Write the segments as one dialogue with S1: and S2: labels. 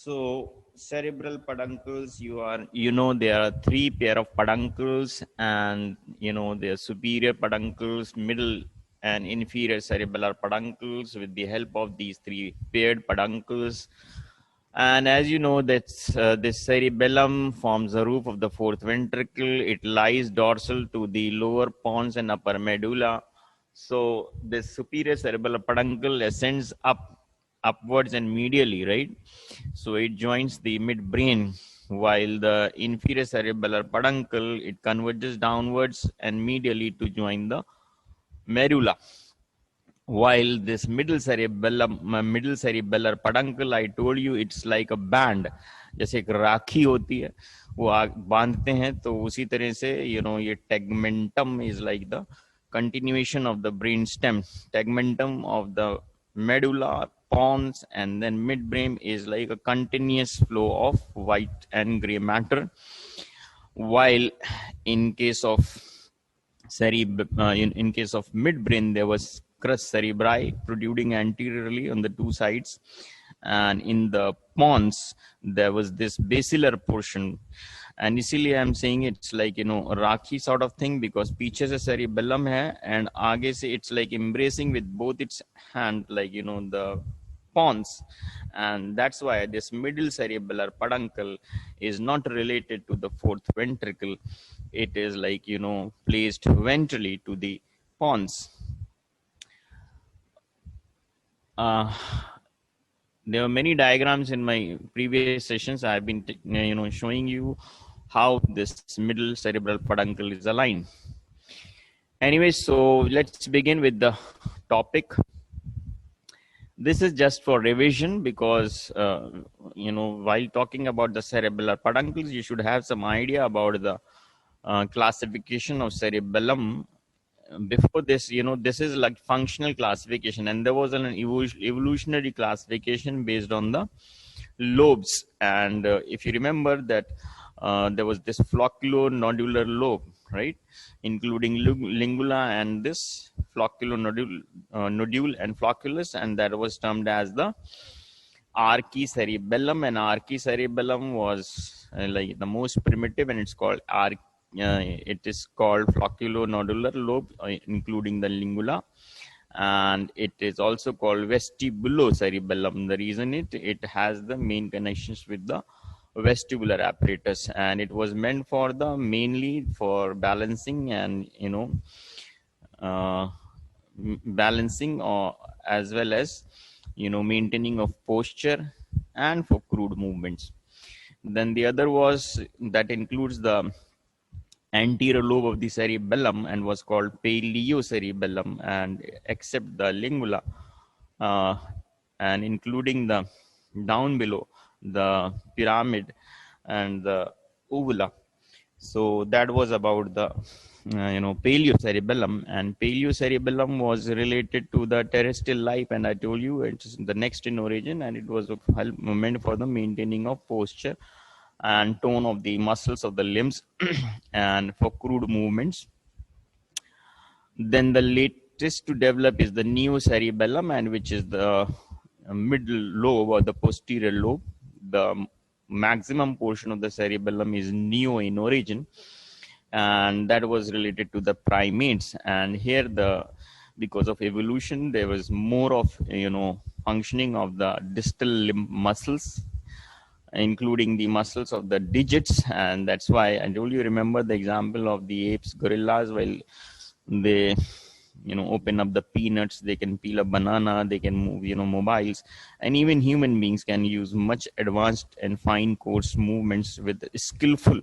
S1: So cerebral peduncles, there are three pair of peduncles, and there are superior peduncles, middle and inferior cerebellar peduncles. With the help of these three paired peduncles, and as you know, this cerebellum forms the roof of the fourth ventricle. It lies dorsal to the lower pons and upper medulla. So this superior cerebellar peduncle ascends upwards and medially, right? So it joins the midbrain, while the inferior cerebellar peduncle, it converges downwards and medially to join the medulla. While this middle cerebellar peduncle, I told you it's like a band. जैसे एक राखी होती है, वो बांधते हैं, तो उसी तरह से ये tegmentum is like the continuation of the brain stem. Tegmentum of the medulla, pons, and then midbrain is like a continuous flow of white and gray matter. While in case of in case of midbrain, there was crus cerebri protruding anteriorly on the two sides, and in the pons there was this basilar portion. And इसीलिए I'm saying it's like rakhi sort of thing, because पीछे से cerebellum है and आगे से it's like embracing with both its hand, like the pons. And that's why this middle cerebellar peduncle is not related to the fourth ventricle. It is like placed ventrally to the pons. There are many diagrams in my previous sessions. I've been showing you how this middle cerebral peduncle is aligned. Anyway, so let's begin with the topic. This is just for revision, because while talking about the cerebellar peduncles, you should have some idea about the classification of cerebellum. Before this, this is like functional classification, and there was an evolutionary classification based on the lobes. And if you remember that there was this flocculonodular lobe, right, including lingula and this flocculonodule and flocculus, and that was termed as the archicerebellum. And archicerebellum was like the most primitive, and it's called it is called flocculonodular lobe, including the lingula, and it is also called vestibulocerebellum. The reason it has the main connections with the vestibular apparatus, and it was meant for mainly for balancing and balancing, or as well as maintaining of posture and for crude movements. Then the other was that includes the anterior lobe of the cerebellum and was called paleocerebellum, and except the lingula and including the down below the pyramid and the uvula. So that was about the paleocerebellum, and paleocerebellum was related to the terrestrial life, and I told you it's the next in origin, and it was meant for the maintaining of posture and tone of the muscles of the limbs and for crude movements. Then the latest to develop is the neocerebellum, and which is the middle lobe or the posterior lobe. The maximum portion of the cerebellum is neo in origin, and that was related to the primates. And here because of evolution, there was more of functioning of the distal limb muscles, including the muscles of the digits. And that's why I told you, remember the example of the apes, gorillas, while they open up the peanuts, they can peel a banana, they can move mobiles, and even human beings can use much advanced and fine coarse movements with skillful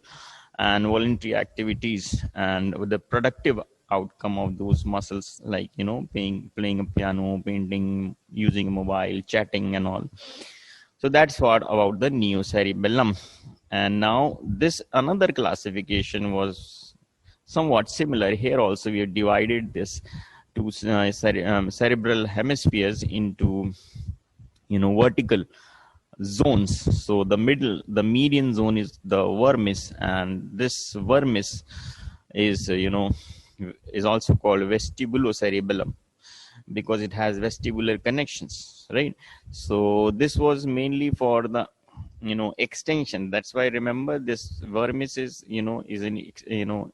S1: and voluntary activities, and with the productive outcome of those muscles, like playing a piano, painting, using a mobile, chatting and all. So that's what about the neocerebellum. And now this another classification was somewhat similar. Here also we have divided this to cerebral hemispheres into vertical zones. So the median zone is the vermis, and this vermis is is also called vestibulocerebellum, because it has vestibular connections, right? So this was mainly for the extension. That's why remember this vermis is is in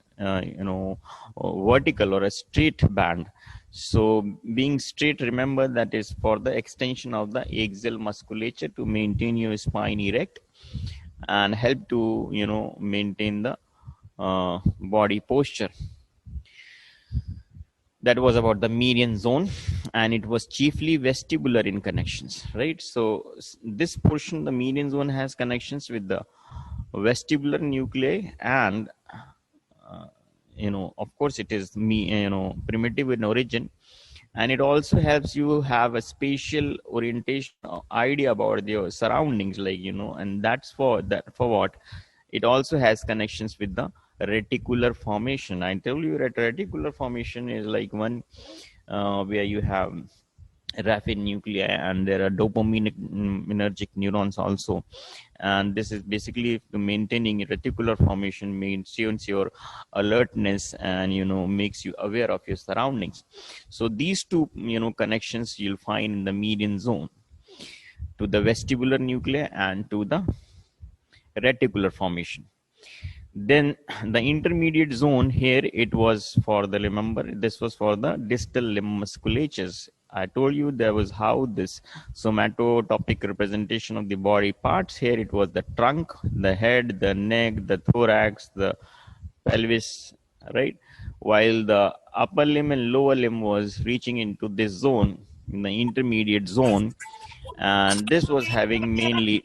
S1: vertical or a straight band. So being straight, remember that is for the extension of the axial musculature to maintain your spine erect and help to maintain the body posture. That was about the median zone, and it was chiefly vestibular in connections, right? So this portion, the median zone, has connections with the vestibular nuclei, and of course it is primitive in origin, and it also helps you have a spatial orientation idea about your surroundings, like and that's for what it also has connections with the reticular formation. I tell you that reticular formation is like one where you have rapid nuclei, and there are dopaminergic neurons also, and this is basically maintaining reticular formation maintains your alertness and makes you aware of your surroundings. So these two connections you'll find in the median zone, to the vestibular nuclei and to the reticular formation. Then the intermediate zone here, it was for the, remember, this was for the distal limb musculatures. I told you there was how this somatotopic representation of the body parts. Here it was the trunk, the head, the neck, the thorax, the pelvis, right? While the upper limb and lower limb was reaching into this zone, in the intermediate zone, and this was having mainly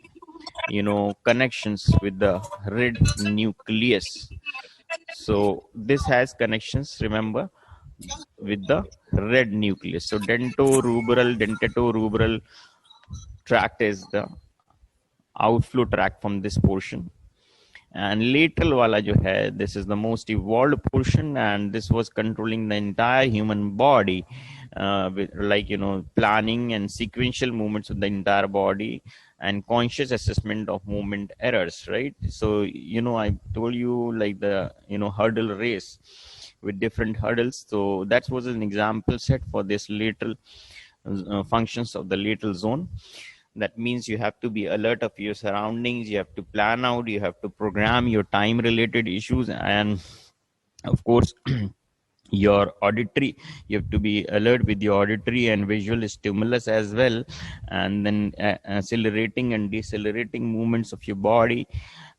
S1: connections with the red nucleus. So this has connections, remember, with the red nucleus. So dentatorubral tract is the outflow tract from this portion, and lateral wala jo hai, this is the most evolved portion, and this was controlling the entire human body, with like planning and sequential movements of the entire body and conscious assessment of movement errors, right? So I told you like the hurdle race with different hurdles. So that was an example set for this lateral functions of the lateral zone. That means you have to be alert of your surroundings, you have to plan out, you have to program your time related issues, and of course your auditory, you have to be alert with your auditory and visual stimulus as well, and then accelerating and decelerating movements of your body,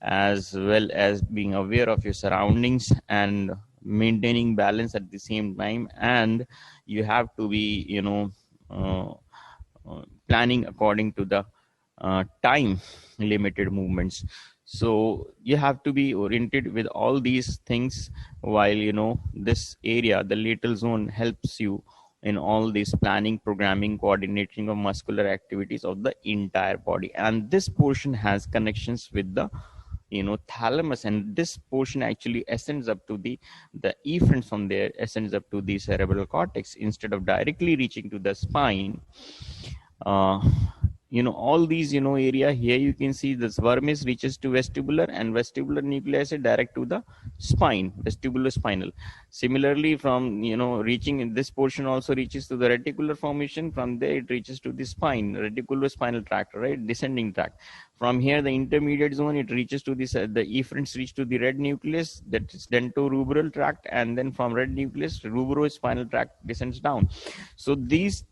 S1: as well as being aware of your surroundings and maintaining balance at the same time. And you have to be planning according to the time limited movements. So you have to be oriented with all these things, while this area, the lateral zone, helps you in all these planning, programming, coordinating of muscular activities of the entire body. And this portion has connections with the thalamus, and this portion actually ascends up to the efferents, from there ascends up to the cerebral cortex instead of directly reaching to the spine. All these area here, you can see this vermis reaches to vestibular, and vestibular nucleus is direct to the spine, vestibular spinal. Similarly, from reaching in this portion also reaches to the reticular formation. From there it reaches to the spine, reticular spinal tract, right, descending tract. From here, the intermediate zone, it reaches to this, the efferents reach to the red nucleus, that is dentorubral tract, and then from red nucleus, rubrospinal tract descends down. So this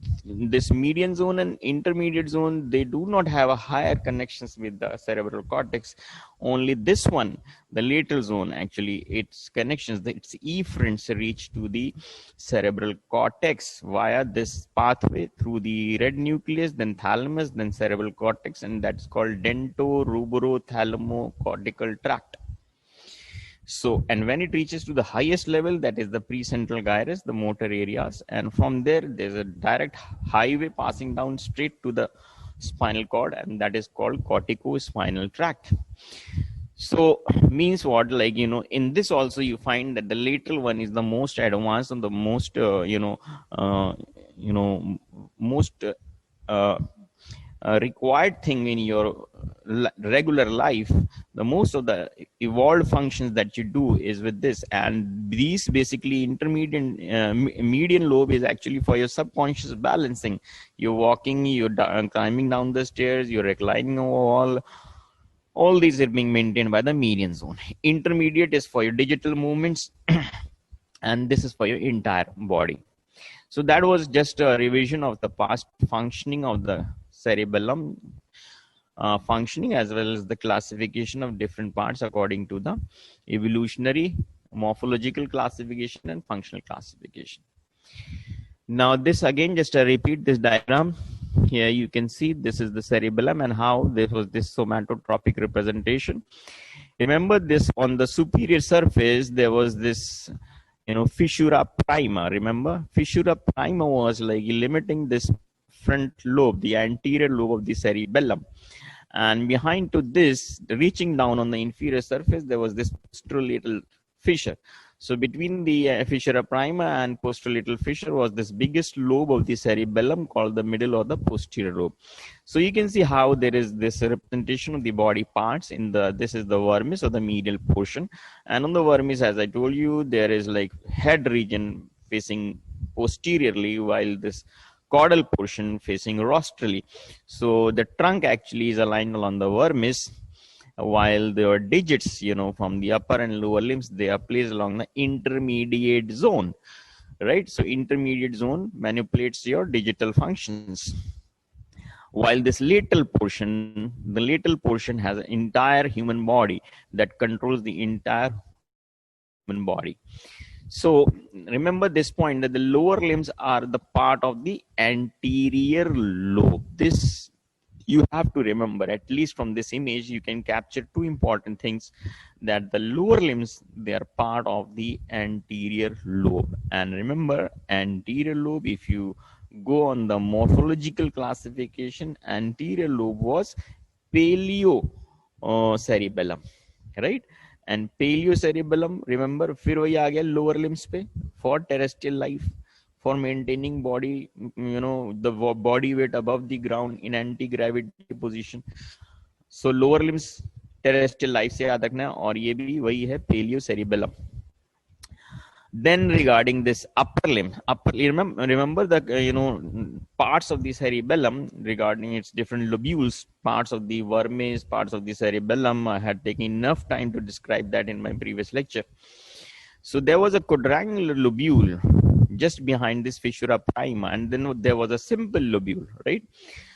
S1: median zone and intermediate zone, they do not have a higher connections with the cerebral cortex. Only this one, the lateral zone, actually its connections, its efferents reach to the cerebral cortex via this pathway through the red nucleus, then thalamus, then cerebral cortex, and that's called dentorubrothalamocortical tract. So, and when it reaches to the highest level, that is the precentral gyrus, the motor areas, and from there there's a direct highway passing down straight to the spinal cord, and that is called corticospinal tract. So means what, like in this also you find that the lateral one is the most advanced and the most most required thing in your regular life. The most of the evolved functions that you do is with this, and these basically intermediate median lobe is actually for your subconscious balancing. You're walking, you're climbing down the stairs, you're reclining on a wall, All these are being maintained by the median zone. Intermediate is for your digital movements and this is for your entire body. So that was just a revision of the past functioning of the cerebellum, functioning as well as the classification of different parts according to the evolutionary, morphological classification and functional classification. Now this again, just to repeat this diagram, here you can see this is the cerebellum and how there was this somatotropic representation. Remember this, on the superior surface there was this, you know, fissura prima. Remember, fissura prima was like limiting this front lobe, the anterior lobe of the cerebellum, and behind to this, reaching down on the inferior surface, there was this posterolateral fissure. So between the fissura prima and posterolateral fissure was this biggest lobe of the cerebellum called the middle or the posterior lobe. So you can see how there is this representation of the body parts in the, this is the vermis or the medial portion. And on the vermis, as I told you, there is like head region facing posteriorly while this caudal portion facing rostrally. So the trunk actually is aligned along the vermis, while the digits, you know, from the upper and lower limbs, they are placed along the intermediate zone, right? So intermediate zone manipulates your digital functions. While this lateral portion, the lateral portion has an entire human body that controls the entire human body. So remember this point that the lower limbs are the part of the anterior lobe. This you have to remember. At least from this image you can capture two important things, that the lower limbs, they are part of the anterior lobe. And remember, anterior lobe, if you go on the morphological classification, anterior lobe was paleo cerebellum, right? And paleocerebellum, remember, फिर वही आ गया lower limbs पे, for terrestrial life, for maintaining body, you know, the body weight above the ground in anti-gravity position. So lower limbs terrestrial life से याद रखना है, और ये भी वही है paleocerebellum. Then regarding this upper limb, remember the parts of the cerebellum regarding its different lobules, parts of the vermis, parts of the cerebellum. I had taken enough time to describe that in my previous lecture. So there was a quadrangular lobule just behind this fissura prima, and then there was a simple lobule, right?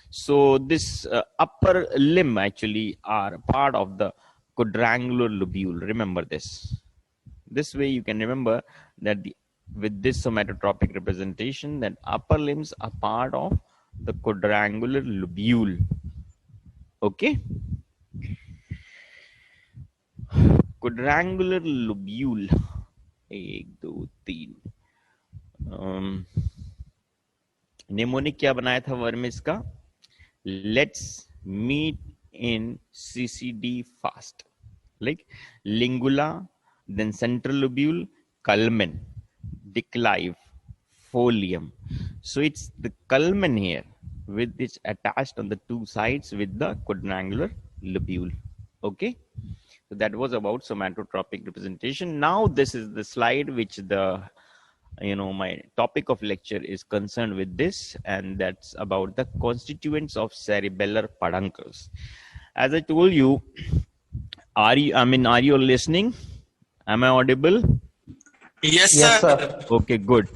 S1: So this upper limb actually are part of the quadrangular lobule. Remember this. This way you can remember that with this somatotropic representation, that upper limbs are part of the quadrangular lobule. Okay? Quadrangular lobule. 1, 2, 3. Mnemonic क्या बनाया था vermis का? Let's meet in CCD fast. Like lingula, then central lobule, culmen, declive, folium. So it's the culmen here with it's attached on the two sides with the quadrangular lobule. Okay, so that was about somatotropic representation. Now this is the slide which the my topic of lecture is concerned with this, and that's about the constituents of cerebellar peduncles. As I told you, are you listening? Am I audible?
S2: Yes, sir.
S1: Okay, good.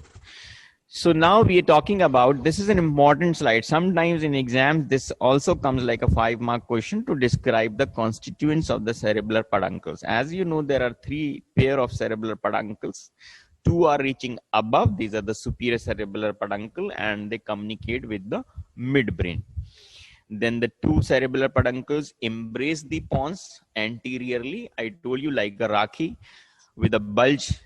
S1: So now we are talking about, this is an important slide. Sometimes in exams, this also comes like a 5-mark question to describe the constituents of the cerebellar peduncles. As you know, there are 3 pair of cerebellar peduncles. 2 are reaching above. These are the superior cerebellar peduncle, and they communicate with the midbrain. Then the 2 cerebellar peduncles embrace the pons anteriorly. I told you, like a rakhi with a bulge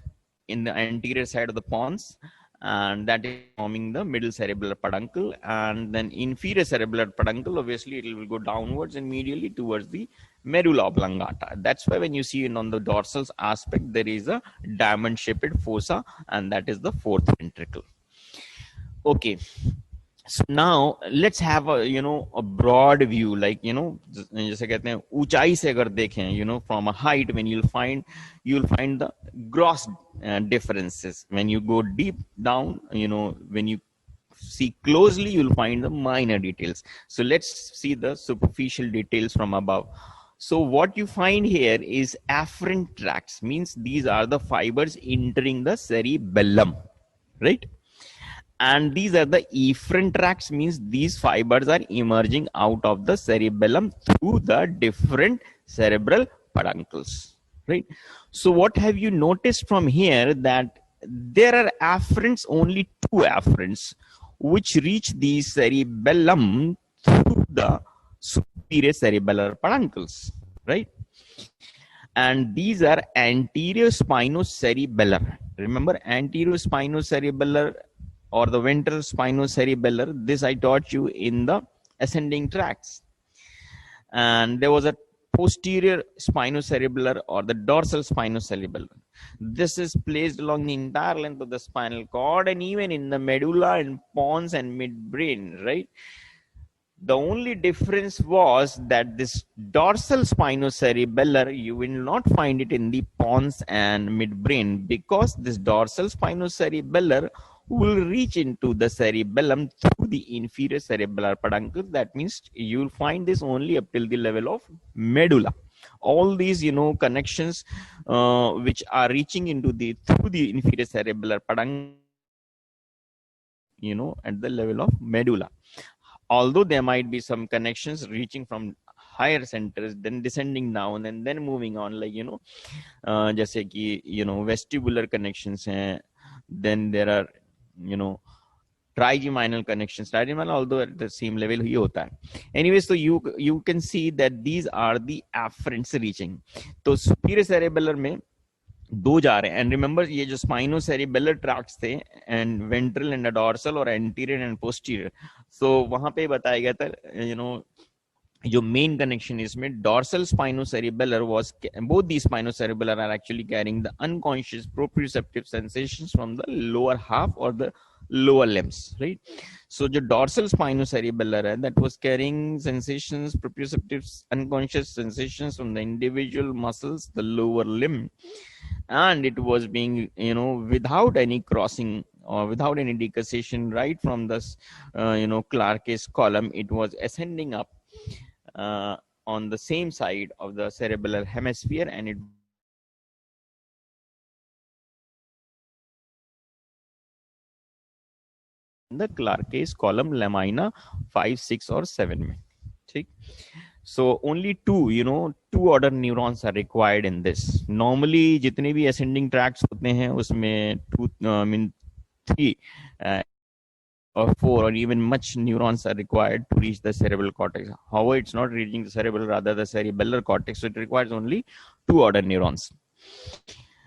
S1: in the anterior side of the pons, and that is forming the middle cerebellar peduncle. And then inferior cerebellar peduncle, obviously it will go downwards and medially towards the medulla oblongata. That's why when you see it on the dorsal aspect, there is a diamond shaped fossa, and that is the 4th ventricle. Okay, so now let's have a broad view, like जैसे कहते हैं ऊंचाई से अगर देखें, from a height, when you'll find the gross differences. When you go deep down, when you see closely, you'll find the minor details. So let's see the superficial details from above. So what you find here is afferent tracts, means these are the fibers entering the cerebellum, right? And these are the efferent tracts, means these fibers are emerging out of the cerebellum through the different cerebral peduncles, right? So what have you noticed from here, that there are afferents, only two afferents, which reach the cerebellum through the superior cerebellar peduncles, right? And these are anterior spinocerebellar. Remember, anterior spinocerebellar or the ventral spinocerebellar, this I taught you in the ascending tracts. And there was a posterior spinocerebellar or the dorsal spinocerebellar. This is placed along the entire length of the spinal cord and even in the medulla and pons and midbrain, right? The only difference was that this dorsal spinocerebellar, you will not find it in the pons and midbrain, because this dorsal spinocerebellar will reach into the cerebellum through the inferior cerebellar peduncle. That means you will find this only up till the level of medulla. All these, connections which are reaching into the through the inferior cerebellar peduncle, at the level of medulla. Although there might be some connections reaching from higher centers, then descending down and then moving on, like जैसे कि vestibular connections हैं, then there are trigeminal connections. Trigeminal, although at the same level ही होता है. Anyway, so you can see that these are the afferents reaching. तो superior cerebellar में दो जा रहे हैं. एंड रिमेंबर, ये जो स्पाइनोसेरिबेलर ट्रैक्ट्स थे, एंड वेंट्रल एंड डॉर्सल और एंटीरियर एंड पोस्टीरियर, सो वहां पे बताया गया था जो मेन कनेक्शन इसमें dorsal spinocerebellar was, both the spinocerebellar are actually carrying the unconscious proprioceptive sensations from the lower half और the lower limbs, right? So the dorsal spinocerebellar, that was carrying sensations, proprioceptive unconscious sensations from the individual muscles, the lower limb, and it was being without any crossing or without any decussation right from this Clarke's column. It was ascending up on the same side of the cerebellar hemisphere, and it the Clarke's column lamina 5, 6 और 7 में. ठीक. So only two order neurons are required in this. Normally जितने भी ascending tracts होते हैं उसमें 3 or 4 or even much neurons are required to reach the cerebral cortex. However, it's not reaching the cerebral, rather the cerebellar cortex. So it requires only 2 order neurons.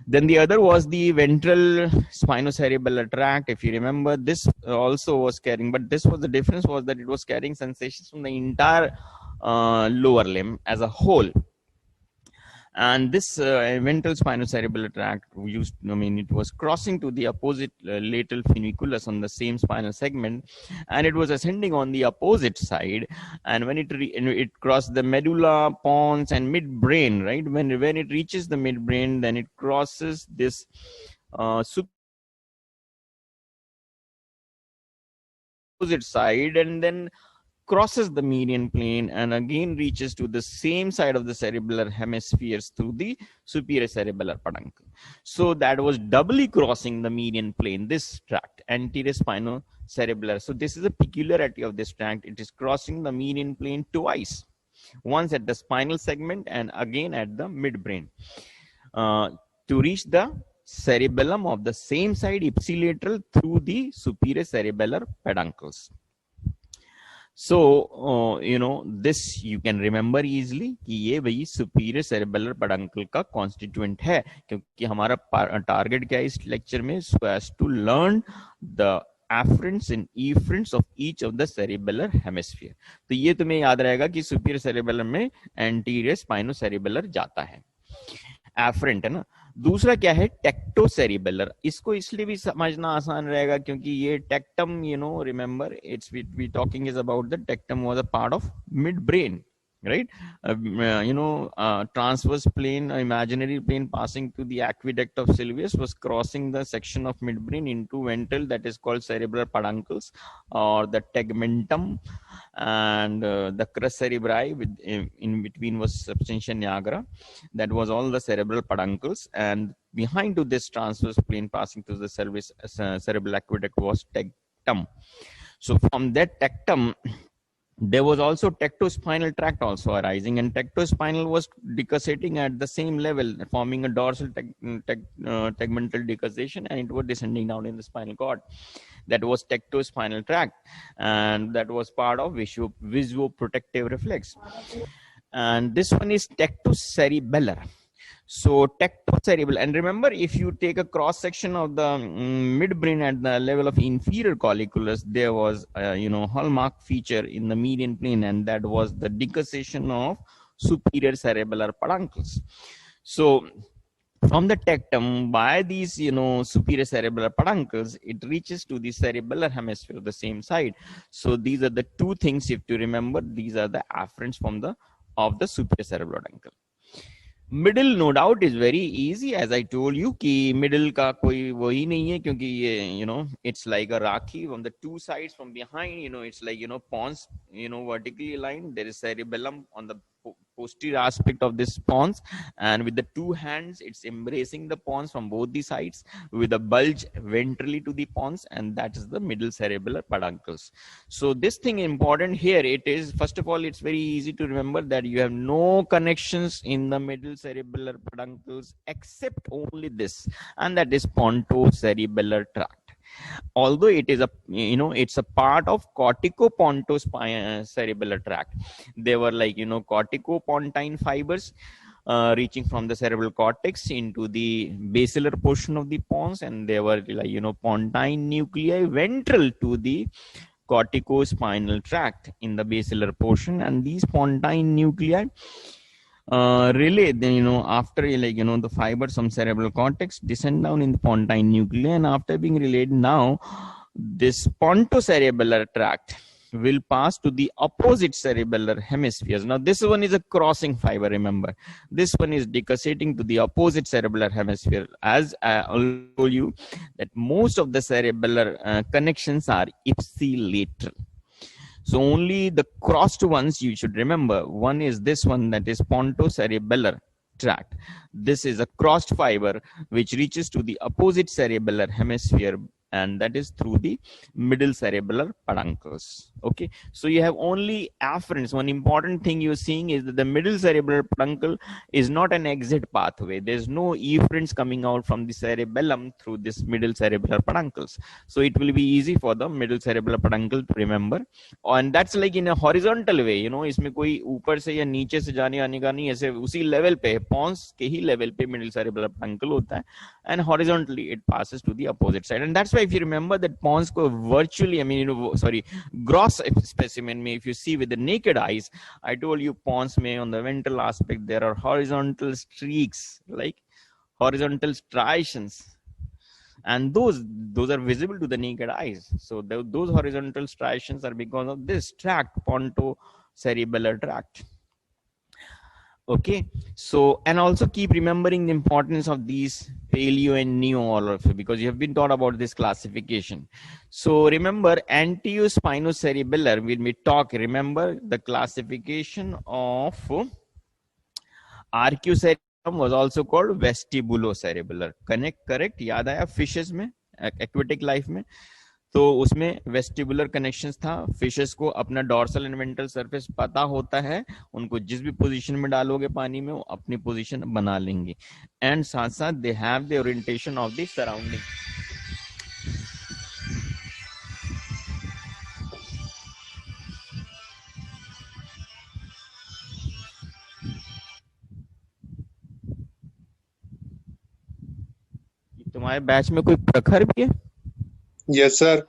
S1: Then the other was the ventral spinocerebellar tract. If you remember, this also was carrying, but this was the difference was that it was carrying sensations from the entire lower limb as a whole. And this ventral spinocerebellar tract it was crossing to the opposite lateral funiculus on the same spinal segment, and it was ascending on the opposite side. And when it crossed the medulla, pons, and midbrain, right? When it reaches the midbrain, then it crosses this opposite side, and then crosses the median plane and again reaches to the same side of the cerebellar hemispheres through the superior cerebellar peduncle. So that was doubly crossing the median plane, this tract, anterior spinocerebellar. So this is a peculiarity of this tract. It is crossing the median plane twice, once at the spinal segment and again at the midbrain, to reach the cerebellum of the same side ipsilateral through the superior cerebellar peduncles. So, this you can remember easily कि ये वही superior cerebellar peduncle का constituent है, क्योंकि हमारा target क्या है इस lecture में, so as to learn the afferents and efferents of each of the cerebellar hemisphere. तो ये तुम्हें याद रहेगा कि superior cerebellar में anterior spinocerebellar जाता है. Afferent है ना. दूसरा क्या है, टेक्टोसेरिबेलर. इसको इसलिए भी समझना आसान रहेगा क्योंकि ये tectum, remember, it's we talking is about the tectum was a part of mid brain, right? Transverse plane, imaginary plane passing to the aqueduct of Sylvius was crossing the section of midbrain into ventral, that is called cerebral peduncles or the tegmentum, and the crus cerebri in between was substantia nigra. That was all the cerebral peduncles, and behind to this transverse plane passing to the cerebral aqueduct was tectum. So from that tectum, there was also tectospinal tract also arising, and tectospinal was decussating at the same level, forming a dorsal tegmental decussation, and it was descending down in the spinal cord. That was tectospinal tract, and that was part of visuoprotective reflex. And this one is tectocerebellar. So tectocerebral, and remember, if you take a cross section of the midbrain at the level of inferior colliculus, there was a hallmark feature in the median plane, and that was the decussation of superior cerebellar peduncles. So from the tectum, by these superior cerebellar peduncles, it reaches to the cerebellar hemisphere, the same side. So these are the two things you have to remember. These are the afferents of the superior cerebellar peduncle. Middle no doubt is very easy, as I told you कि middle का कोई वही नहीं है, क्योंकि ये it's like a rakhi from the two sides from behind, it's like pons vertically aligned. There is cerebellum on the posterior aspect of this pons, and with the two hands it's embracing the pons from both the sides with a bulge ventrally to the pons, and that is the middle cerebellar peduncles. So this thing important here, it is, first of all, it's very easy to remember that you have no connections in the middle cerebellar peduncles except only this, and that is pontocerebellar tract. Although it is it's a part of corticopontocerebellar tract. They were like corticopontine fibers reaching from the cerebral cortex into the basilar portion of the pons, and they were like pontine nuclei ventral to the corticospinal tract in the basilar portion, and these pontine nuclei relay after the fibers from cerebral cortex descend down in the pontine nuclei, and after being relayed, now this pontocerebellar tract will pass to the opposite cerebellar hemispheres. Now this one is a crossing fiber, remember, this one is decussating to the opposite cerebellar hemisphere. As I told you that most of the cerebellar connections are ipsilateral. So only the crossed ones you should remember. One is this one, that is pontocerebellar tract. This is a crossed fiber which reaches to the opposite cerebellar hemisphere, and that is through the middle cerebellar peduncles. Okay, so you have only afferents. One important thing you're seeing is that the middle cerebellar peduncle is not an exit pathway. There's no efferents coming out from the cerebellum through this middle cerebellar peduncles. So it will be easy for the middle cerebellar peduncle to remember, and that's like in a horizontal way. इसमें कोई ऊपर से या नीचे से जाने आने का नहीं, ऐसे उसी लेवल पे, पॉन्स के ही लेवल पे मिडिल cerebellar peduncle होता है, and horizontally it passes to the opposite side. And that's why if you remember that pons को virtually, gross specimen में, if you see with the naked eyes, I told you pons में on the ventral aspect there are horizontal streaks, like horizontal striations, and those are visible to the naked eyes. So those horizontal striations are because of this tract, pontocerebellar tract. Okay, so, and also keep remembering the importance of these paleo and neo ortho, because you have been taught about this classification. So remember, antiospinocerebellar, when we talk, remember the classification of arcucerebellum was also called vestibulocerebellar. Correct? याद आया fishes में, aquatic life में, तो उसमें vestibular connections था. Fishes को अपना dorsal and ventral surface पता होता है, उनको जिस भी पोजीशन में डालोगे पानी में वो अपनी पोजीशन बना लेंगे, एंड साथ साथ they have the orientation of the surrounding. तुम्हारे बैच में कोई प्रखर भी है?
S2: यस सर,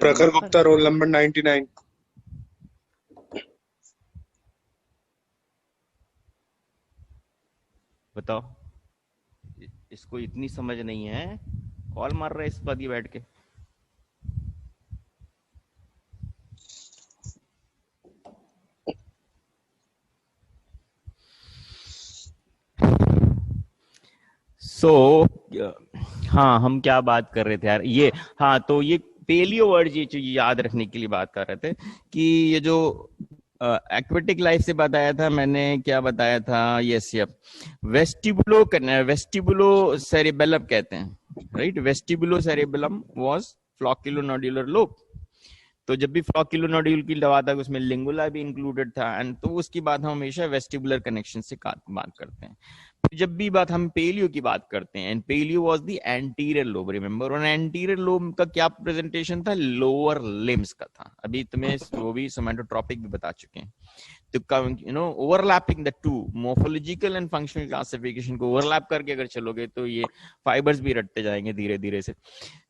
S2: प्रखर गुप्ता, रोल नंबर 99.
S1: बताओ, इसको इतनी समझ नहीं है, कॉल मार रहा है इस पर बैठ के. सो हाँ, हम क्या बात कर रहे थे यार, ये हाँ, तो ये पेलियो वर्ड ये चीज याद रखने के लिए बात कर रहे थे कि ये जो एक्वेटिक लाइफ से बताया था मैंने, क्या बताया था, यस यप, वेस्टिबुलो सेरिबेलम कहते हैं, right. Vestibulocerebellum was flocculonodular lobe. तो जब भी फ्लॉक्यूलोनोड्यूल की दवा था उसमें लिंगुला भी इंक्लूडेड था, एंड तो उसकी बात हम हमेशा वेस्टिबुलर कनेक्शन से बात करते हैं। फिर जब भी बात हम पेलियो की बात करते हैं, and paleo was the anterior lobe, remember. और एंटीरियर लोब का क्या प्रेजेंटेशन था, लोअर लिम्स का था। अभी तुम्हें वो भी सोमेटोट्रॉपिक भी बता चुके हैं। तो overlapping the two morphological and functional classification को ओवरलैप करके अगर चलोगे तो ये फाइबर्स भी रटते जाएंगे धीरे धीरे से।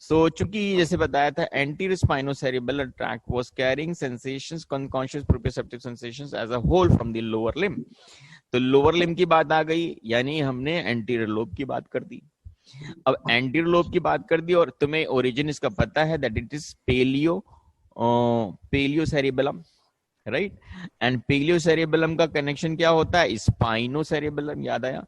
S1: सो चूंकि जैसे बताया था, anterior spinocerebellar tract was carrying sensations, conscious proprioceptive sensations as a whole from the lower limb. तो लोअर लिम्ब की बात आ गई, यानी हमने एंटीरियर लोब की बात कर दी। अब एंटीरियर लोब की बात कर दी और तुम्हें ओरिजिन इसका पता है, that it is paleo cerebellum, right. And paleo cerebellum का कनेक्शन क्या होता है, स्पाइनो सेरिबेलम, याद आया,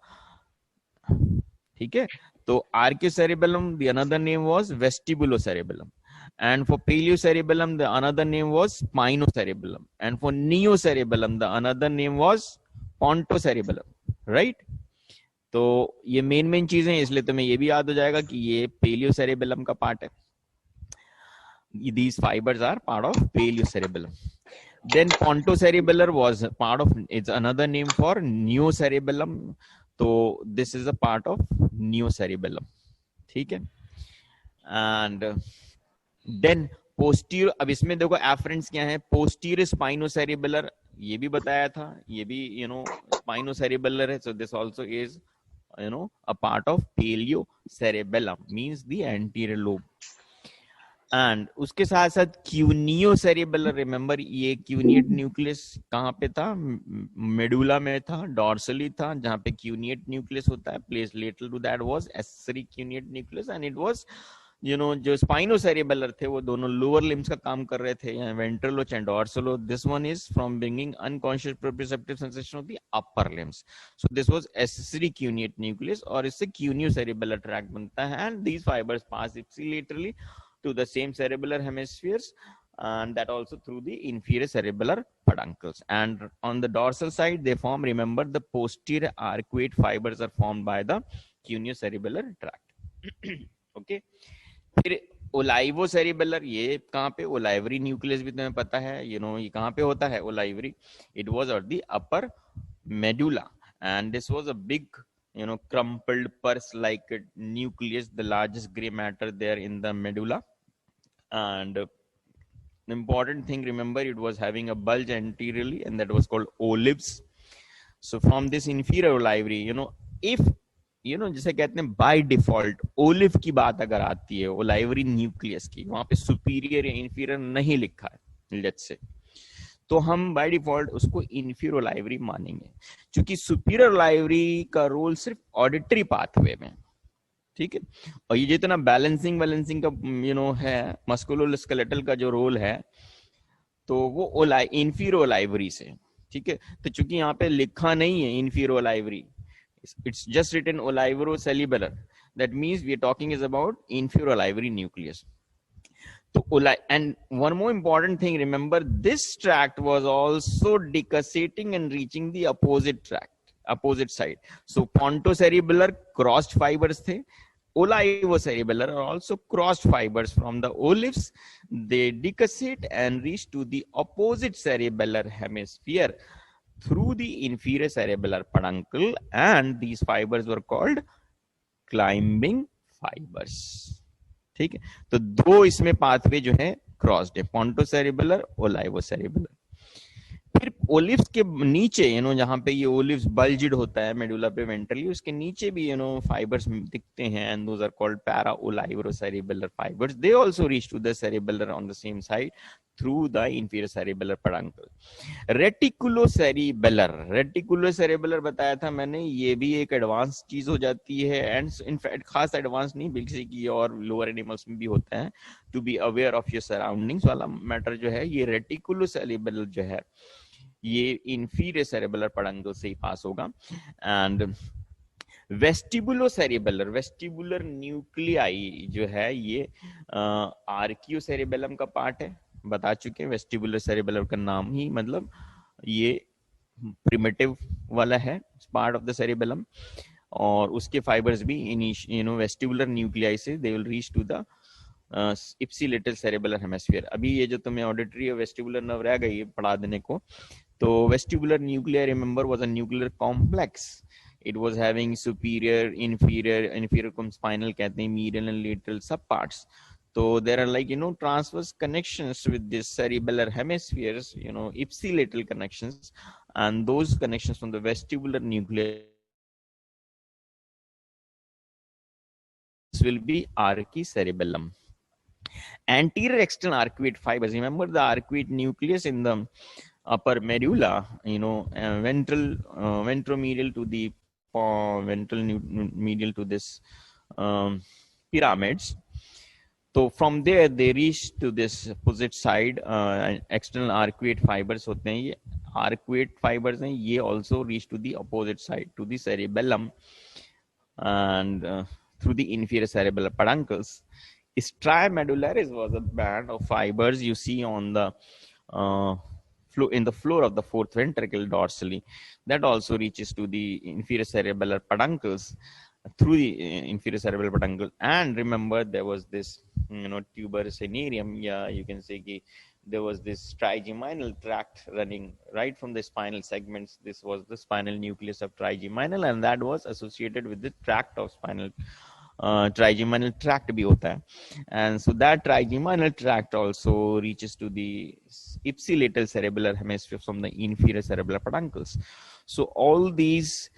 S1: ठीक है। तो archicerebellum the another name was vestibulocerebellum, and for peliocerebellum the another name was spinocerebellum, and for neocerebellum the another name was pontocerebellum, right। तो ये मेन चीजें, इसलिए तुम्हें ये भी याद हो जाएगा कि ये पेलियोसेरेबेलम का पार्ट है। These fibers are part of peliocerebellum. Then pontocerebellar was part of, it's another name for neocerebellum. तो this is a part of neocerebellum, ठीक है। And then posterior, अब इसमें देखो एफरेंट्स क्या है, पोस्टीरियर स्पाइनोसेरिबेलर, ये भी बताया था, ये भी स्पाइनोसेरिबेलर है। So this also is a part of peliocerebellum, means the anterior lobe. And उसके साथ साथ क्यूनियो सेरिबेलर, रिमेंबर ये क्यूनिएट न्यूक्लियस कहाँ पे था, मेडुला में था, डॉर्सली था, जहाँ पे क्यूनिएट न्यूक्लियस होता है, place lateral to that was accessory cuneate nucleus, and it was जो स्पाइनोसेरिबेलर थे वो दोनों लोअर लिम्स का काम कर रहे थे, ventral and dorsal. This one is from bringing unconscious proprioceptive sensation of the upper limbs. So this was accessory cuneate nucleus, और इससे क्यूनियो सेरिबेलर ट्रैक्ट बनता है, and these fibres pass ipsilaterally to the same cerebellar hemispheres, and that also through the inferior cerebellar peduncles. And on the dorsal side they form, remember, the posterior arcuate fibers are formed by the cuneo-cerebellar tract. Okay, फिर ओलाइवो cerebellar, ये कहाँ पे, ओलाइवरी nucleus भी तुम्हें पता है, ये कहाँ पे होता है olivary, it was at the upper medulla, and this was a big crumpled purse like nucleus, the largest gray matter there in the medulla. And the important thing, remember, it was having a bulge anteriorly, and that was called olives. So from this inferior olivary, if जैसे कहते हैं by default olive की बात अगर आती है ओलाइवरी nucleus की, वहां पे सुपीरियर या इंफीरियर नहीं लिखा है लेट्स से, तो हम बाय डिफॉल्ट उसको इंफीरियर ओलाइवरी मानेंगे, क्योंकि सुपीरियर ओलाइवरी का रोल सिर्फ ऑडिटरी पाथवे में, ठीक है। और ये जितना बैलेंसिंग का है, मस्कुलोस्केलेटल का जो रोल है, तो वो इंफीरियर ओलाइवरी से, ठीक है। तो चूंकि यहाँ पे लिखा नहीं है inferior ओलाइवरी, it's just written oliverocerebellar, that means we are talking is about inferior olivary nucleus. So and one more important thing, remember, this tract was also decussating and reaching the opposite side. So pontocerebellar crossed fibers the, olivocerebellar are also crossed fibers from the olives, they decussate and reach to the opposite cerebellar hemisphere through the inferior cerebellar peduncle, and these fibers were called climbing fibers, ठीक है। तो दो इसमें pathway जो है crossed है, पोंटोसेरिबेलर, ओलाइवोसेरिबेलर। फिर olives के नीचे जहां पे ये ओलिव्स बल्जिड होता है मेडुला पे वेंट्रली, उसके नीचे भी फाइबर्स दिखते हैं, and those are called para olivocerebellar fibres, they also reach to the cerebellar on the same side through the inferior cerebellar peduncle. Reticulocerebellar बताया था मैंने, ये भी एक एडवांस चीज हो जाती है, एंड इनफैक्ट खास एडवांस नहीं बल्कि की और लोअर एनिमल्स में भी होता है, to be aware of your surroundings वाला मैटर जो है, ये रेटिकुलोसेरिबेलर जो है ये इंफीरियर सेरेबुलर पेडंकल से ही पास होगा। एंड वेस्टिबुलर न्यूक्लियाई जो है ये आर्कियो सेरेबेलम का पार्ट है, बता चुके हैं। वेस्टिबुलर सेरेबेलम का नाम ही मतलब ये प्रिमिटिव वाला है, पार्ट ऑफ द सेरेबेलम, और उसके फाइबर्स भी वेस्टिबुलर न्यूक्लियाई से they will reach to the ipsilateral cerebellar hemisphere. अभी ये जो तुम्हें ऑडिटरी और वेस्टिबुलर नर्व रह गई पढ़ा देने को, तो vestibular nuclear remember was a nuclear complex. It was having superior, inferior को spinal कहते हैं, medial and lateral subparts. So there are like transverse connections with this cerebellar hemispheres, ipsilateral connections, and those connections from the vestibular nucleus will be archicerebellum. Anterior external arcuate fibers. Remember the arcuate nucleus in the upper medulla, ventromedial to the ventral medial to this pyramids. So from there they reach to this opposite side, external arcuate fibers होते हैं, ये arcuate fibers हैं, ये also reach to the opposite side to the cerebellum and through the inferior cerebellar peduncles. Striamedullaris was a band of fibers you see on the in the floor of the fourth ventricle dorsally, that also reaches to the inferior cerebellar peduncles through the inferior cerebellar peduncle. And remember there was this tuber cinereum, yeah, you can say there was this trigeminal tract running right from the spinal segments. This was the spinal nucleus of trigeminal, and that was associated with the tract of spinal trigeminal tract bhi hota hai. And so that trigeminal tract also reaches to the ipsilateral cerebellar hemisphere from the inferior cerebellar peduncles. So all these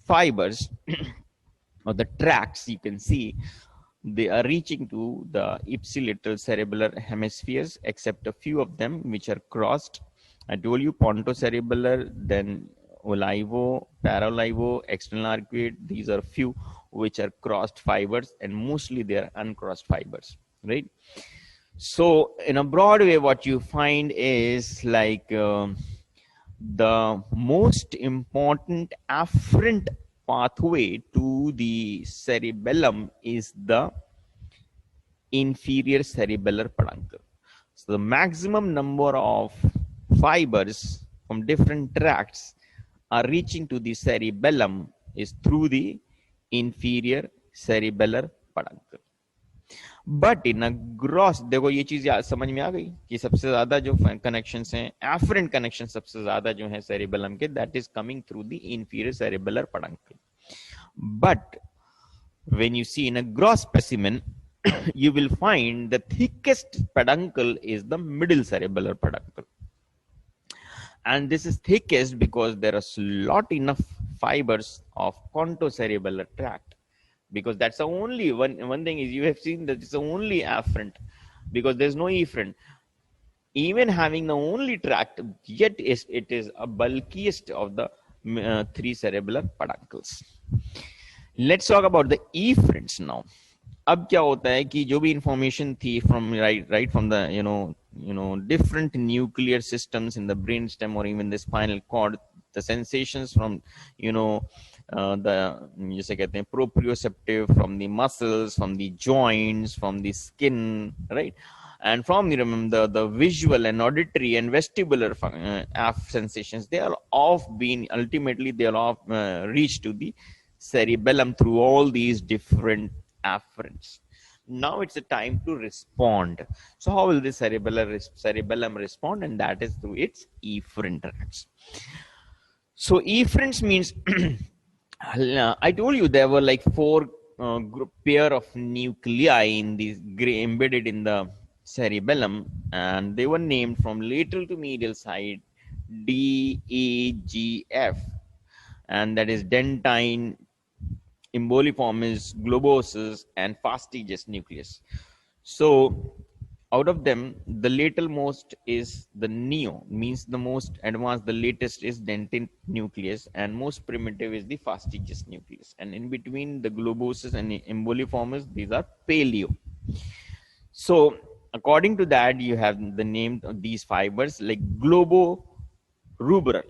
S1: fibers or the tracts, you can see they are reaching to the ipsilateral cerebellar hemispheres, except a few of them which are crossed. I told you pontocerebellar, then olivo, parolivo, external arcuate. These are few which are crossed fibers, and mostly they are uncrossed fibers, right? So in a broad way, what you find is like the most important afferent pathway to the cerebellum is the inferior cerebellar peduncle. So the maximum number of fibers from different tracts are reaching to the cerebellum is through the inferior cerebellar peduncle. But in a gross, देखो ये चीज समझ में आ गई कि सबसे ज्यादा जो connections हैं, afferent connections सबसे ज्यादा जो है cerebellum के, that is coming through the inferior cerebellar peduncle. But when you see in a gross specimen, you will find the thickest peduncle is the middle cerebellar peduncle. And this is thickest because there are lot enough fibers of pontocerebellar tract, because that's the only one thing is you have seen that it's the only afferent, because there's no efferent. Even having the only tract, yet it is a bulkiest of the three cerebellar peduncles. Let's talk about the efferents now. अब क्या होता है कि जो भी information थी from right from the different nuclear systems in the brainstem or even the spinal cord, the sensations from the जैसे कहते हैं proprioceptive, from the muscles, from the joints, from the skin, right, and from the visual and auditory and vestibular sensations, they are all been ultimately they are all reached to the cerebellum through all these different afferents. Now it's a time to respond. So how will the cerebellum respond? And that is through its efferent tracts. So efferents means I told you there were like four pair of nuclei in these embedded in the cerebellum, and they were named from lateral to medial side D, E, G, F, and that is dentine, emboliformis, globosus, and fastigious nucleus. So out of them, the lateralmost is the neo, means the most advanced, the latest is dentine nucleus, and most primitive is the fastigious nucleus. And in between the globosus and emboliformis, these are paleo. So according to that, you have the name of these fibers like globorubular.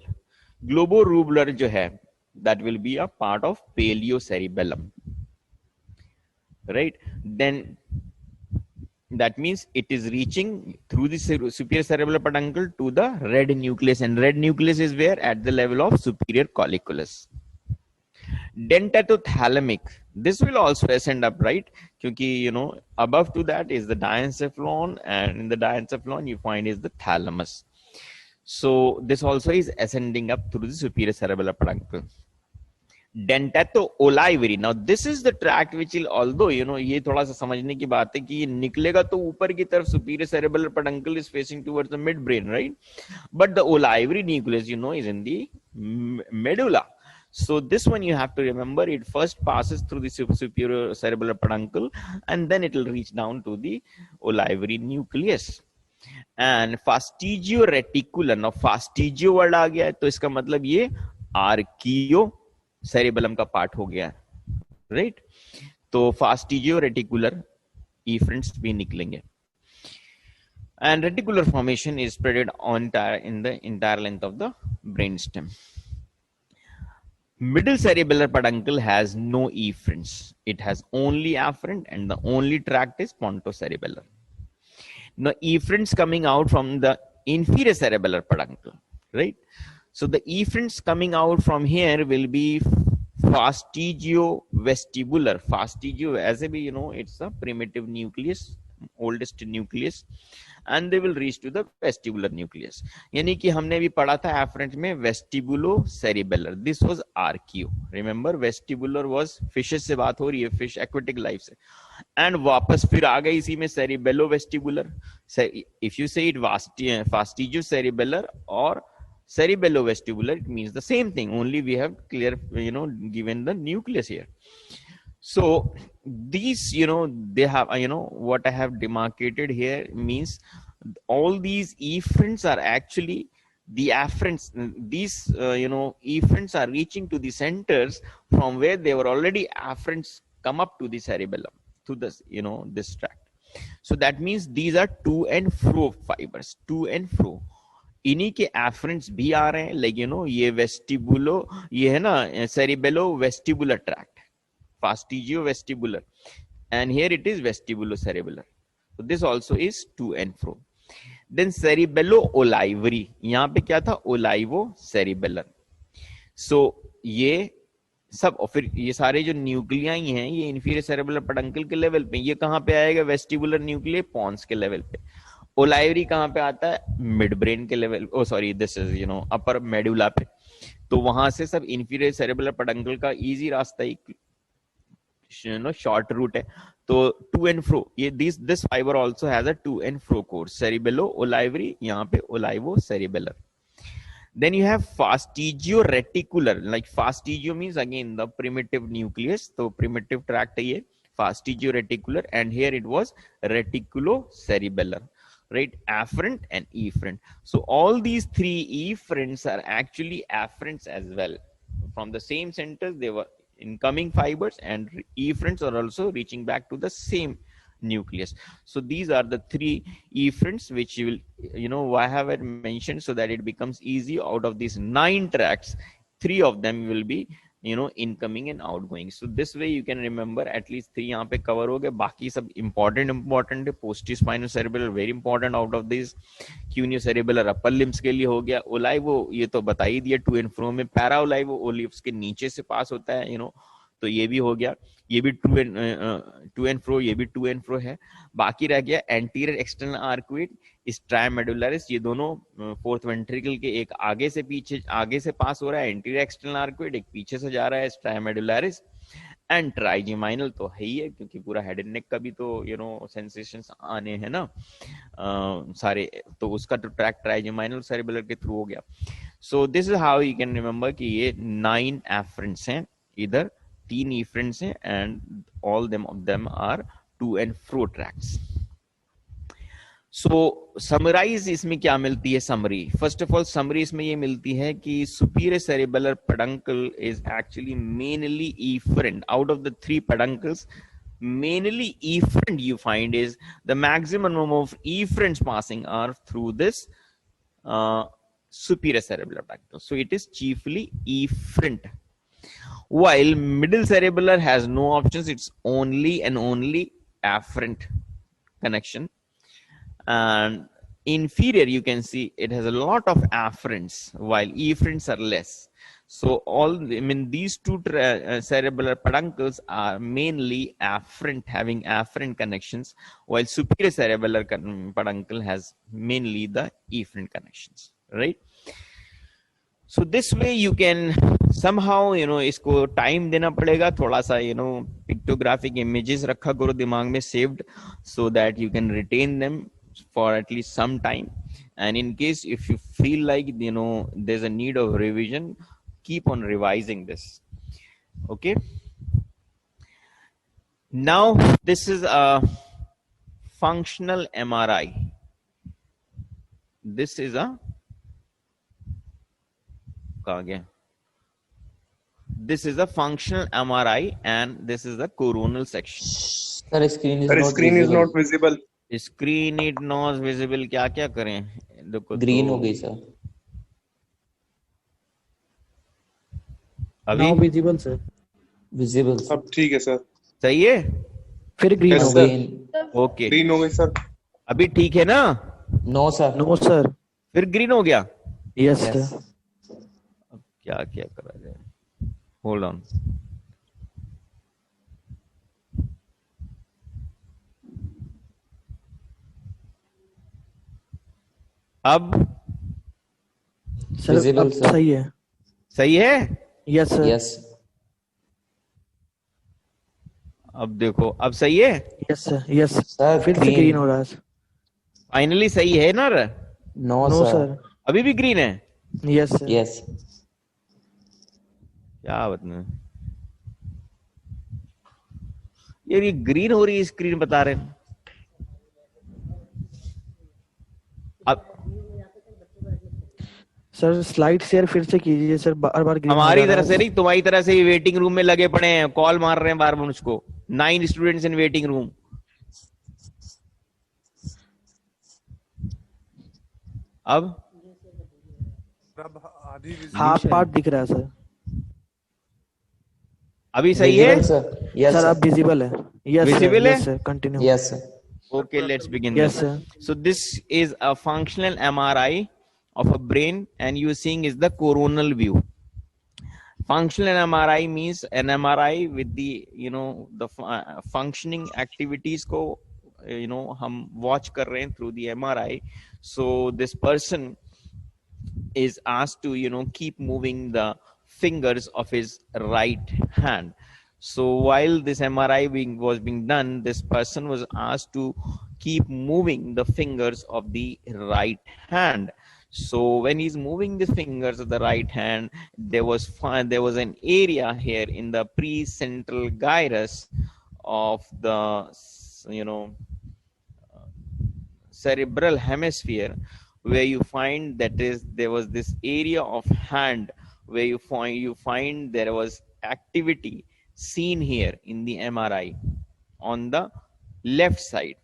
S1: Globorubular जो है, that will be a part of paleocerebellum, right? Then that means it is reaching through the superior cerebellar peduncle to the red nucleus, and red nucleus is where? At the level of superior colliculus. Dentatothalamic, this will also ascend up, right? Because above to that is the diencephalon, and in the diencephalon you find is the thalamus. So this also is ascending up through the superior cerebellar peduncle. Dentato-olivary, now this is the tract which will, although ये थोड़ा सा समझने की बात है कि ये निकलेगा तो ऊपर की तरफ, superior cerebellar peduncle is facing towards the midbrain, right? But the olivary nucleus is in the medulla. So this one you have to remember, it first passes through the superior cerebellar peduncle and then it will reach down to the olivary nucleus. And fastigio reticular, now fastigio word आ गया है तो इसका मतलब ये archeo cerebellum का part हो गया, right? तो फास्टिजियो रेटिकुलर इफरेंट्स भी निकलेंगे. And reticular formation is spread in the entire length of the brainstem. Middle cerebellar peduncle has no efferents. It has only afferent and the only tract is pontocerebellar. Now efferents coming out from the inferior cerebellar peduncle, right? So the efferents coming out from here will be fastigio-vestibular. Fastigio, as it's a primitive nucleus, oldest nucleus, and they will reach to the vestibular nucleus. यानी कि हमने भी पढ़ा था afferent में vestibulo-cerebellar. This was archeo. Remember, vestibular was fishes से बात हो रही है, fish aquatic life से, and वापस फिर आ गई इसी में cerebello-vestibular. If you say it fastigio-cerebellar or cerebello-vestibular, it means the same thing, only we have given the nucleus here. So these they have what I have demarcated here means all these efferents are actually the afferents. These efferents are reaching to the centers from where they were already afferents come up to the cerebellum, to this this tract. So that means these are to and fro fibers, to and fro. इन्हीं के efferents भी आ रहे हैं, like ये वेस्टिबुलो, ये है ना cerebellovestibular tract, fastigiovestibular, and here it is vestibulocerebellar. So this also is to and fro. Then cerebello-olivary, यहाँ पे क्या था? Olivo-cerebellar. So ये सब, और फिर ये सारे जो न्यूक्लिया हैं ये इंफीरियर सेरेबुलर पेडंकल के लेवल पे, ये कहाँ पे आएगा? वेस्टिबुलर न्यूक्लिया पॉन्स के लेवल पे. ओलाइवरी कहाँ पे आता है? मिड ब्रेन के level, oh sorry this is upper medulla पे. तो वहां से सब इंफीरियर सेरेबुलर पेडंकल का इजी रास्ता, शॉर्ट रूट है. तो टू एंड फ्रो, ये this fibre also has a to and fro course. Cerebello olivary, यहाँ पे olivocerebellar. Then you have fastigio-reticular, like fastigio means again the primitive nucleus, so primitive tract है ये, fastigio-reticular, and here it was reticulo-cerebellar, right? Afferent and efferent. So all these three efferents are actually afferents as well. From the same centers, they were incoming fibers, and efferents are also reaching back to the same nucleus. So these are the three efferents which you will, why have I mentioned, so that it becomes easy. Out of these 9 tracts, 3 of them will be incoming and outgoing. So this way you can remember at least 3 यहाँ पे cover हो गए. बाकी सब important है. Posteospinocerebellar very important. Out of these cuneo-cerebellar upper limbs के लिए हो गया. Olivo ये तो बता ही दिया, to and fro में. Para-olivo olives के नीचे से पास होता है, तो ये भी हो गया. ये भी टू एंड फ्रो, ये भी टू एंड फ्रो है. बाकी रह गया एंटीरियर एक्सटर्नल आर्कुएट, स्ट्राइमेडुलरिस. ये दोनों फोर्थ वेंट्रिकल के एक आगे से पीछे, आगे से पास हो रहा है एंटीरियर एक्सटर्नल आर्कुएट, एक पीछे से जा रहा है स्ट्राइमेडुलरिस. एंड ट्राइजेमाइनल तो है ही है, क्योंकि पूरा हेड एंड नेक का भी तो सेंसेशंस आने हैं ना सारे, तो उसका तो ट्रैक ट्राइजेमाइनल सेरिबेलर के थ्रू हो गया. So this is how you can remember कि ये 9 एफरेंट्स हैं, इधर 3 efferents हैं, and all of them are to and fro tracts. So summarize इसमें क्या मिलती है? summary, first of all summary इसमें ये मिलती है कि superior cerebellar peduncle is actually mainly efferent. Out of the 3 peduncles, mainly efferent you find is the maximum number of efferents passing are through this superior cerebellar peduncle. So it is chiefly efferent. while middle cerebellar has no options. It's only and only afferent connection, and inferior you can see it has a lot of afferents while efferents are less. So these two cerebellar peduncles are mainly afferent, having afferent connections, while superior cerebellar peduncle has mainly the efferent connections, right? So this way you can somehow इसको time देना पड़ेगा थोड़ा सा, pictographic images रखा करो दिमाग में saved, so that you can retain them for at least some time. And in case if you feel like there's a need of revision, keep on revising this. Okay, now this is a functional MRI. This is a this is a functional MRI, and this is the coronal section.
S3: Sir, screen is
S2: not visible.
S1: Screen is not visible. क्या क्या करें? देखो
S3: green हो गई sir.
S1: अभी
S4: Now visible sir.
S3: Visible.
S2: अब ठीक है सर.
S1: सही है?
S4: फिर green
S2: Yes,
S4: हो
S2: sir.
S4: गई.
S1: ओके,
S2: ग्रीन हो गई सर.
S1: अभी ठीक है ना?
S3: No sir.
S4: No sir.
S1: फिर ग्रीन हो गया?
S4: Yes
S3: Yes.
S4: sir.
S1: अब क्या क्या करा जाए? Hold on. अब
S4: Sir,
S3: Visible,
S4: अब
S3: sir.
S4: सही है.
S1: सही है?
S4: Yes sir.
S3: Yes.
S1: अब देखो, अब सही है?
S4: Yes sir. Yes.
S3: Sir,
S4: फिर से
S3: green.
S4: green हो रहा है.
S1: फाइनली सही है ना?
S3: No,
S4: No
S3: sir.
S4: sir.
S1: अभी भी ग्रीन है?
S4: Yes sir.
S3: Yes.
S1: क्या बता यार, ये ग्रीन हो रही है स्क्रीन बता रहे हैं. अब
S4: सर स्लाइड शेयर फिर से कीजिए सर, बार बार
S1: हमारी तरफ से नहीं, तुम्हारी तरफ से वेटिंग रूम में लगे पड़े हैं, कॉल मार रहे हैं बार बार मुझको. 9 स्टूडेंट्स इन वेटिंग रूम. अब
S4: हाफ पार्ट दिख रहा है सर.
S1: अभी सही है?
S3: Visible, sir. Yes.
S4: Sir
S3: sir.
S4: अब विजिबल है. Yes sir.
S1: Visible है?
S4: Yes sir. Continue.
S3: Yes. Sir.
S1: Okay, let's begin.
S4: Yes
S1: then.
S4: sir.
S1: So this is a functional MRI of a brain, and you're seeing is the coronal view. Functional MRI means an MRI with the the functioning activities को हम watch कर रहे हैं through the MRI. So this person is asked to keep moving the fingers of his right hand. So while this MRI was being done, this person was asked to keep moving the fingers of the right hand. So when he's moving the fingers of the right hand, there was an area here in the precentral gyrus of the cerebral hemisphere, where you find there was this area of hand where you find there was activity seen here in the MRI on the left side.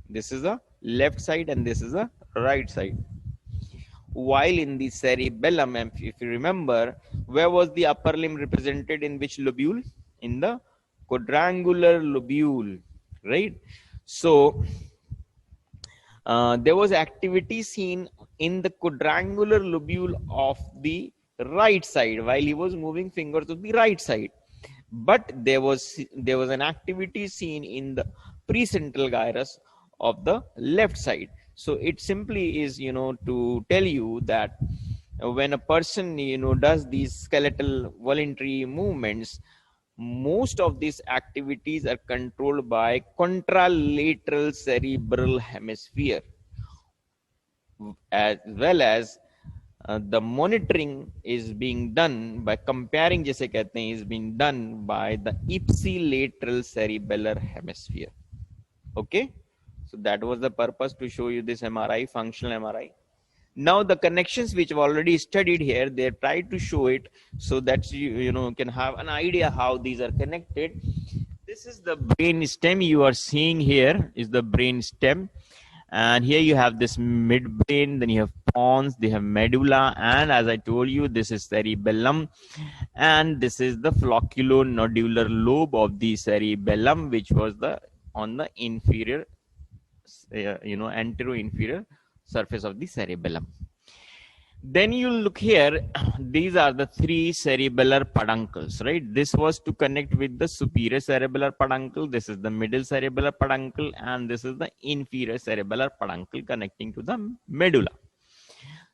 S1: This is the left side and this is the right side. While in the cerebellum, if you remember, where was the upper limb represented, in which lobule? In the quadrangular lobule, right? So there was activity seen in the quadrangular lobule of the right side while he was moving fingers of the right side, but there was an activity seen in the precentral gyrus of the left side. So it simply is to tell you that when a person does these skeletal voluntary movements, most of these activities are controlled by contralateral cerebral hemisphere, as well as the monitoring is being done by comparing, जैसे कहते हैं, is being done by the ipsilateral cerebellar hemisphere. Okay, so that was the purpose, to show you this MRI, functional MRI. Now the connections which I've already studied here, they try to show it so that you can have an idea how these are connected. This is the brain stem you are seeing here, is the brain stem. And here you have this midbrain, then you have pons, they have medulla, and as I told you, this is cerebellum, and this is the flocculonodular lobe of the cerebellum, which was on the inferior, antero-inferior surface of the cerebellum. Then you look here, these are the three cerebellar peduncles, right? This was to connect with the superior cerebellar peduncle, this is the middle cerebellar peduncle, and this is the inferior cerebellar peduncle connecting to the medulla.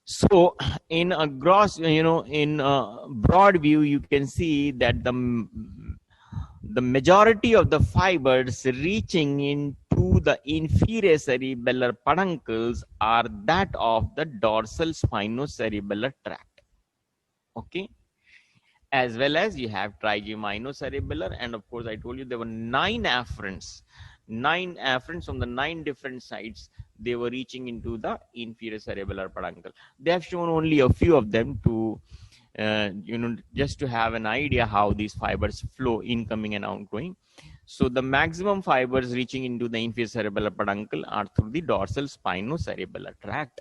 S1: So in a gross, in a broad view, you can see that the majority of the fibers reaching into the inferior cerebellar peduncles are that of the dorsal spinocerebellar tract. Okay. As well as you have trigeminocerebellar, and of course I told you there were 9 afferents from the 9 different sides. They were reaching into the inferior cerebellar peduncle. They have shown only a few of them to just to have an idea how these fibers flow, incoming and outgoing. So the maximum fibers reaching into the inferior cerebellar peduncle are through the dorsal spinocerebellar tract,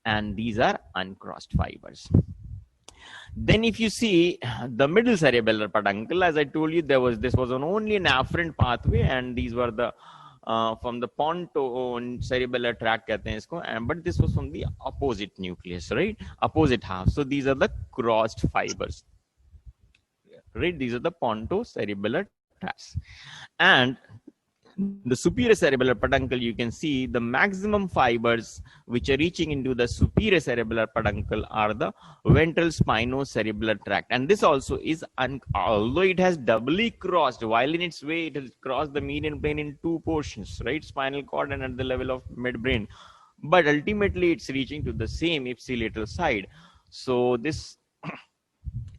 S1: and these are uncrossed fibers. Then if you see the middle cerebellar peduncle, as I told you, this was only an afferent pathway, and these were the from the ponto cerebellar tract कहते हैं इसको, but this was from the opposite nucleus, right? Opposite half. So these are the crossed fibers, right? These are the ponto cerebellar tracts. And the superior cerebellar peduncle, you can see the maximum fibers which are reaching into the superior cerebellar peduncle are the ventral spinocerebellar tract. And this also is, although it has doubly crossed, while in its way it has crossed the median plane in 2 portions, right? Spinal cord and at the level of midbrain. But ultimately it's reaching to the same ipsilateral side. So this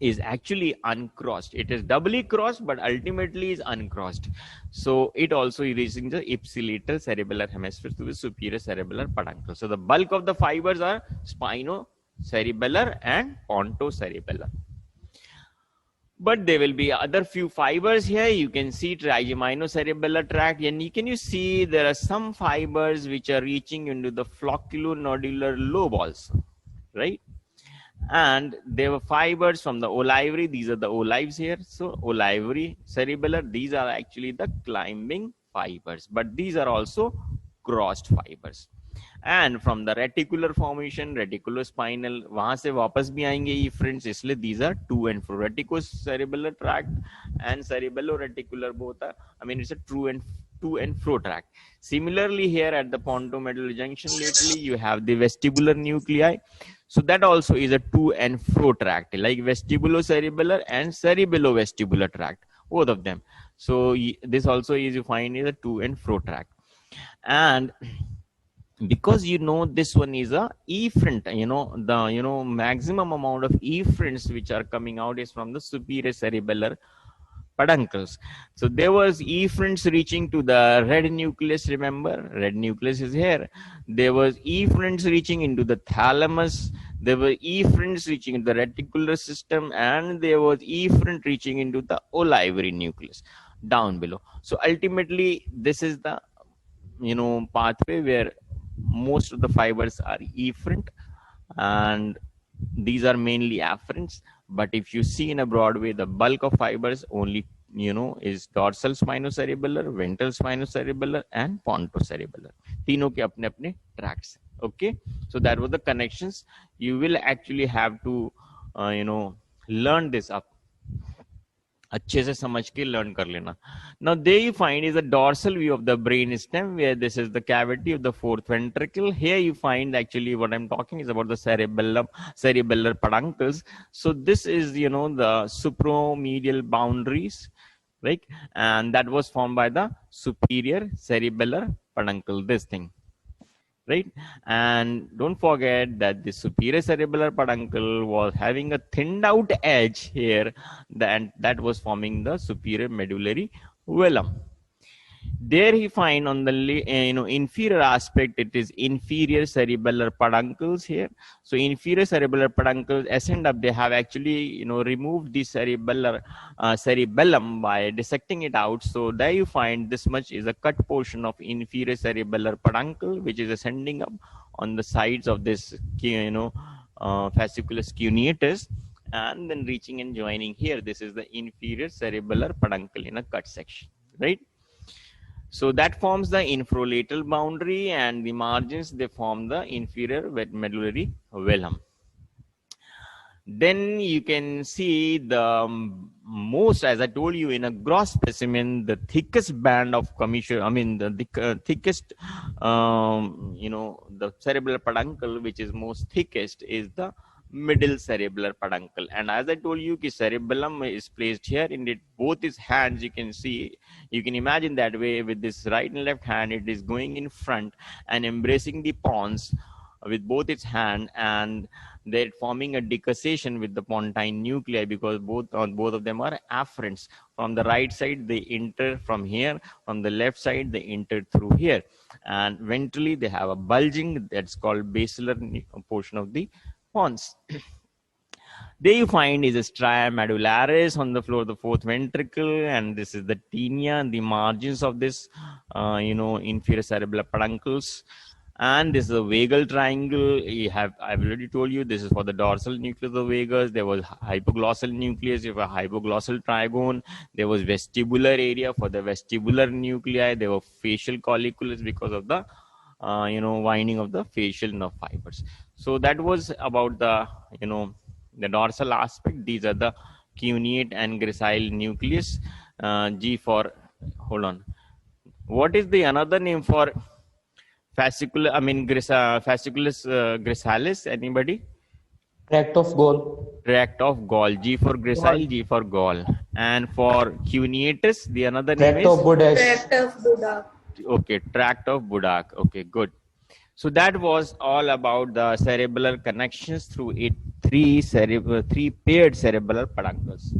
S1: is actually uncrossed. It is doubly crossed, but ultimately is uncrossed. So it also is reaching the ipsilateral cerebellar hemisphere to the superior cerebellar peduncle. So the bulk of the fibers are spinocerebellar and pontocerebellar. But there will be other few fibers here. You can see trigeminocerebellar tract, and can you see there are some fibers which are reaching into the flocculonodular lobe also, right? And there were fibers from the olivary. These are the olives here. So olivary cerebellar, these are actually the climbing fibers, but these are also crossed fibers. And from the reticular formation, reticulospinal, वहां से वापस भी आएंगे ये friends, इसलिए these are to and fro. Reticocerebellar tract and cerebello-reticular both are, it's a to and fro tract. Similarly here at the pontomedullary junction lately, you have the vestibular nuclei. So that also is a to and fro tract, like vestibulocerebellar and cerebellovestibular tract, both of them. So this also is, you find, is a to and fro tract. And because this one is a efferent, the maximum amount of efferents which are coming out is from the superior cerebellar peduncles. So there was efferents reaching to the red nucleus. Remember, red nucleus is here. There was efferents reaching into the thalamus. There were efferents reaching into the reticular system, and there was efferent reaching into the olivary nucleus down below. So ultimately, this is the pathway where most of the fibers are efferent, and these are mainly afferents. But if you see in a broad way, the bulk of fibers only is dorsal spinocerebellar, ventral spinocerebellar, and pontocerebellar. तीनों के अपने अपने tracts. Okay, so that was the connections. You will actually have to learn this up. अच्छे से समझ के learn कर लेना. Now there you find is a dorsal view of the brain stem, where this is the cavity of the fourth ventricle. Here you find actually what I'm talking is about the cerebellar peduncles. So this is the supromedial boundaries, right? And that was formed by the superior cerebellar peduncle, this thing. Right? And don't forget that the superior cerebellar peduncle was having a thinned out edge here, that was forming the superior medullary velum. There you find on the inferior aspect, it is inferior cerebellar peduncles here. So inferior cerebellar peduncles ascend up. They have actually removed the cerebellum by dissecting it out. So there you find this much is a cut portion of inferior cerebellar peduncle, which is ascending up on the sides of this, fasciculus cuneatus, and then reaching and joining here. This is the inferior cerebellar peduncle in a cut section, right? So that forms the infrolateral boundary, and the margins, they form the inferior medullary velum. Then you can see the most, as I told you, in a gross specimen, the thickest band of commissure, the thickest, the cerebellar peduncle, which is most thickest, is the middle cerebellar peduncle. And as I told you, the cerebellum is placed here in it, both its hands. You can see, you can imagine that way, with this right and left hand, it is going in front and embracing the pons with both its hand, and they're forming a decussation with the pontine nuclei, because both of them are afferents. From the right side they enter from here, from the left side they enter through here, and ventrally they have a bulging, that's called basilar portion of the pons. There you find is a stria medullaris on the floor of the fourth ventricle, and this is the tinea and the margins of this inferior cerebellar peduncles. And this is a vagal triangle. I've already told you, this is for the dorsal nucleus of vagus. There was hypoglossal nucleus, you have a hypoglossal trigone. There was vestibular area for the vestibular nuclei. There were facial colliculus because of the winding of the facial nerve fibers. So that was about the the dorsal aspect. These are the cuneate and gracile nucleus. G for, hold on, what is the another name for fasciculus gracilis? Anybody?
S3: Tract of Gall.
S1: Tract of Gall. G for gracile, G for Gall. And for cuneatus, the another name is?
S3: Tract of Bodas.
S5: Tract of Buddha.
S1: Okay, tract of Budak. Okay, good. So that was all about the cerebellar connections through three paired cerebellar peduncles.